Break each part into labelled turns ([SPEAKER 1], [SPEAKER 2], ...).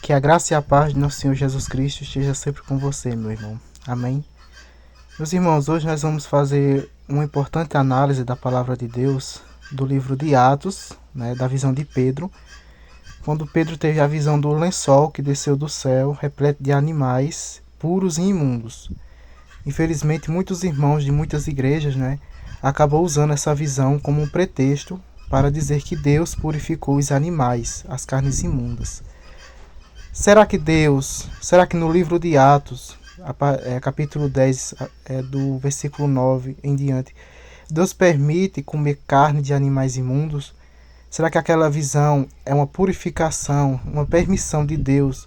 [SPEAKER 1] Que a graça e a paz de nosso Senhor Jesus Cristo esteja sempre com você, meu irmão. Amém? Meus irmãos, hoje nós vamos fazer uma importante análise da palavra de Deus do livro de Atos, da visão de Pedro, quando Pedro teve a visão do lençol que desceu do céu, repleto de animais puros e imundos. Infelizmente, muitos irmãos de muitas igrejas, acabam usando essa visão como um pretexto para dizer que Deus purificou os animais, as carnes imundas. Será que no livro de Atos, capítulo 10, do versículo 9 em diante, Deus permite comer carne de animais imundos? Será que aquela visão é uma purificação, uma permissão de Deus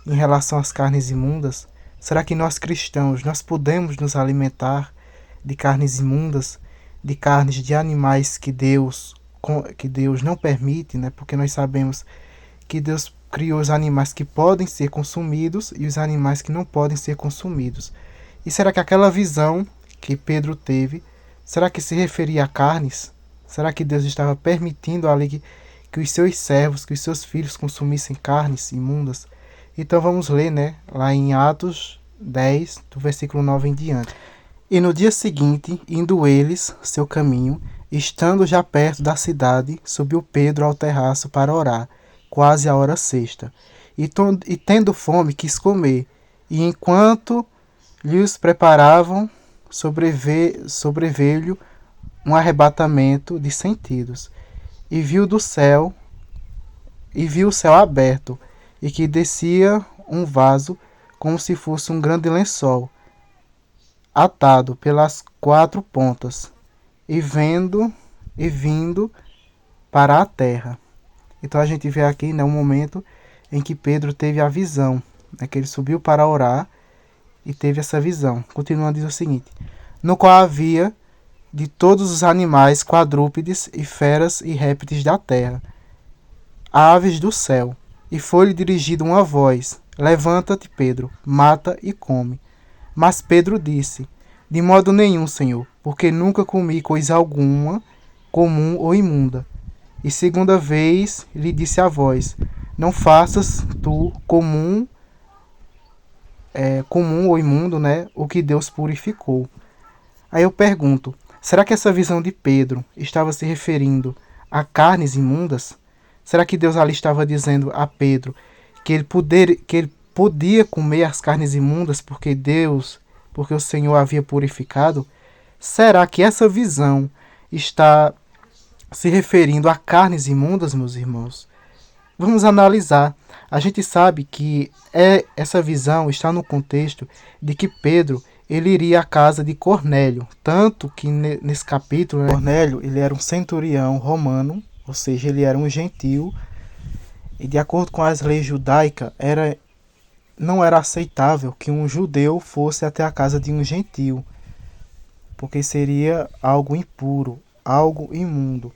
[SPEAKER 1] em relação às carnes imundas? Será que nós cristãos, nós podemos nos alimentar de carnes imundas, de carnes de animais que Deus não permite, porque nós sabemos que Deus criou os animais que podem ser consumidos e os animais que não podem ser consumidos. E será que aquela visão que Pedro teve, será que se referia a carnes? Será que Deus estava permitindo ali que os seus servos, que os seus filhos consumissem carnes imundas? Então vamos ler, lá em Atos 10, do versículo 9 em diante. E no dia seguinte, indo eles seu caminho, estando já perto da cidade, subiu Pedro ao terraço para orar, quase a hora sexta. E tendo fome, quis comer. E enquanto lhes preparavam, sobreveio-lhe um arrebatamento de sentidos. E viu o céu aberto, e que descia um vaso, como se fosse um grande lençol, atado pelas 4 pontas, e vindo para a terra. Então a gente vê aqui um momento em que Pedro teve a visão, que ele subiu para orar e teve essa visão. Continuando, diz o seguinte: no qual havia de todos os animais, quadrúpedes e feras e répteis da terra, aves do céu. E foi-lhe dirigida uma voz: levanta-te, Pedro, mata e come. Mas Pedro disse: de modo nenhum, Senhor, porque nunca comi coisa alguma comum ou imunda. E segunda vez lhe disse a voz: não faças tu comum ou imundo, o que Deus purificou. Aí eu pergunto, será que essa visão de Pedro estava se referindo a carnes imundas? Será que Deus ali estava dizendo a Pedro que ele podia comer as carnes imundas porque o Senhor havia purificado? Será que essa visão está se referindo a carnes imundas, meus irmãos? Vamos analisar. A gente sabe que essa visão está no contexto de que Pedro ele iria à casa de Cornélio. Tanto que nesse capítulo, Cornélio ele era um centurião romano, ou seja, ele era um gentil. E de acordo com as leis judaicas, não era aceitável que um judeu fosse até a casa de um gentil, porque seria algo impuro, algo imundo.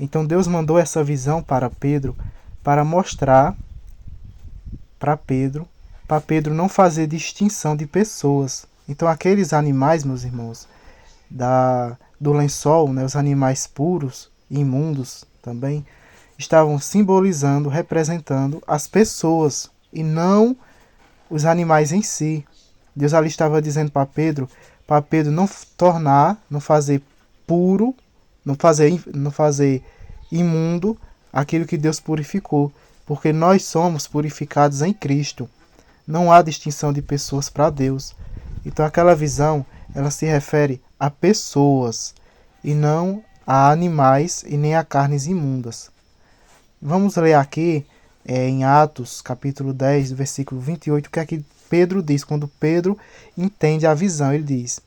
[SPEAKER 1] Então Deus mandou essa visão para Pedro, para mostrar para Pedro não fazer distinção de pessoas. Então aqueles animais, meus irmãos, do lençol, os animais puros e imundos também, estavam simbolizando, representando as pessoas e não os animais em si. Deus ali estava dizendo para Pedro não fazer puro, não fazer imundo aquilo que Deus purificou, porque nós somos purificados em Cristo. Não há distinção de pessoas para Deus. Então aquela visão, ela se refere a pessoas e não a animais e nem a carnes imundas. Vamos ler aqui em Atos, capítulo 10, versículo 28, o que é que Pedro diz quando Pedro entende a visão. Ele diz: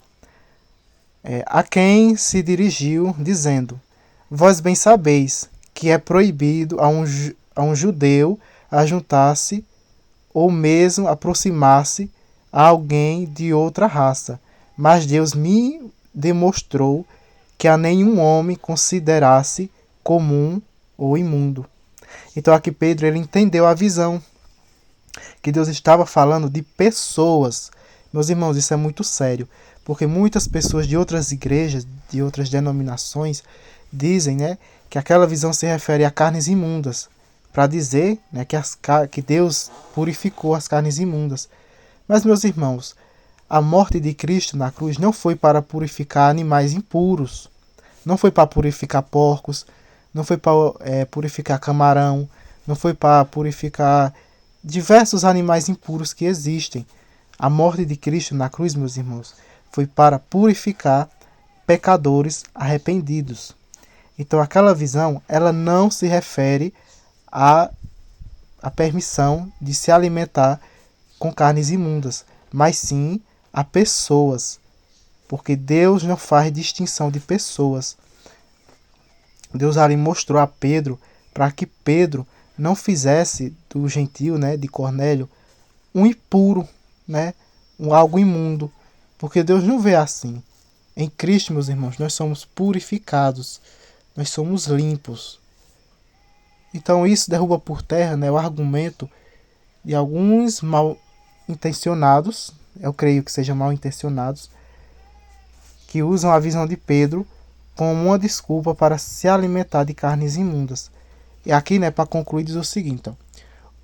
[SPEAKER 1] a quem se dirigiu, dizendo: vós bem sabeis que é proibido a um judeu ajuntar-se ou mesmo aproximar-se a alguém de outra raça, mas Deus me demonstrou que a nenhum homem considerasse comum ou imundo. Então aqui Pedro ele entendeu a visão, que Deus estava falando de pessoas. Meus irmãos, isso é muito sério, porque muitas pessoas de outras igrejas, de outras denominações, dizem que aquela visão se refere a carnes imundas, para dizer, né, que Deus purificou as carnes imundas. Mas, meus irmãos, a morte de Cristo na cruz não foi para purificar animais impuros, não foi para purificar porcos, não foi para purificar camarão, não foi para purificar diversos animais impuros que existem. A morte de Cristo na cruz, meus irmãos, foi para purificar pecadores arrependidos. Então aquela visão, ela não se refere à permissão de se alimentar com carnes imundas, mas sim a pessoas, porque Deus não faz distinção de pessoas. Deus ali mostrou a Pedro para que Pedro não fizesse do gentio, né, de Cornélio, um impuro, né, algo imundo, porque Deus não vê assim. Em Cristo, meus irmãos, nós somos purificados, nós somos limpos. Então isso derruba por terra, né, o argumento de alguns mal intencionados, eu creio que sejam mal intencionados, que usam a visão de Pedro como uma desculpa para se alimentar de carnes imundas. E aqui, né, para concluir, diz o seguinte: ó,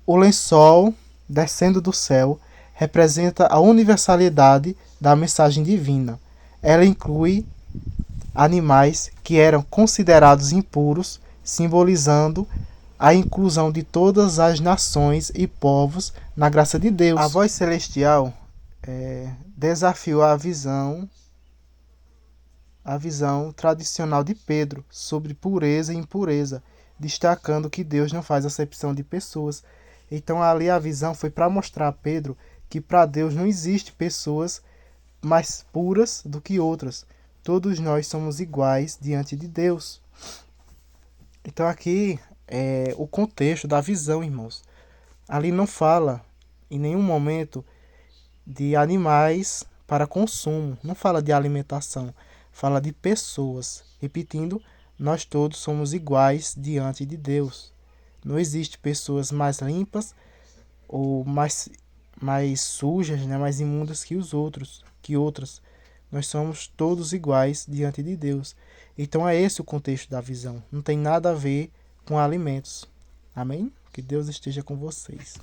[SPEAKER 1] o lençol descendo do céu representa a universalidade da mensagem divina. Ela inclui animais que eram considerados impuros, simbolizando a inclusão de todas as nações e povos na graça de Deus. A voz celestial desafiou a visão tradicional de Pedro sobre pureza e impureza, destacando que Deus não faz acepção de pessoas. Então ali a visão foi para mostrar a Pedro que para Deus não existe pessoas mais puras do que outras. Todos nós somos iguais diante de Deus. Então aqui é o contexto da visão, irmãos. Ali não fala em nenhum momento de animais para consumo, não fala de alimentação, fala de pessoas. Repetindo, nós todos somos iguais diante de Deus. Não existe pessoas mais limpas ou mais sujas, né, mais imundas que outras. Nós somos todos iguais diante de Deus. Então é esse o contexto da visão. Não tem nada a ver com alimentos. Amém? Que Deus esteja com vocês.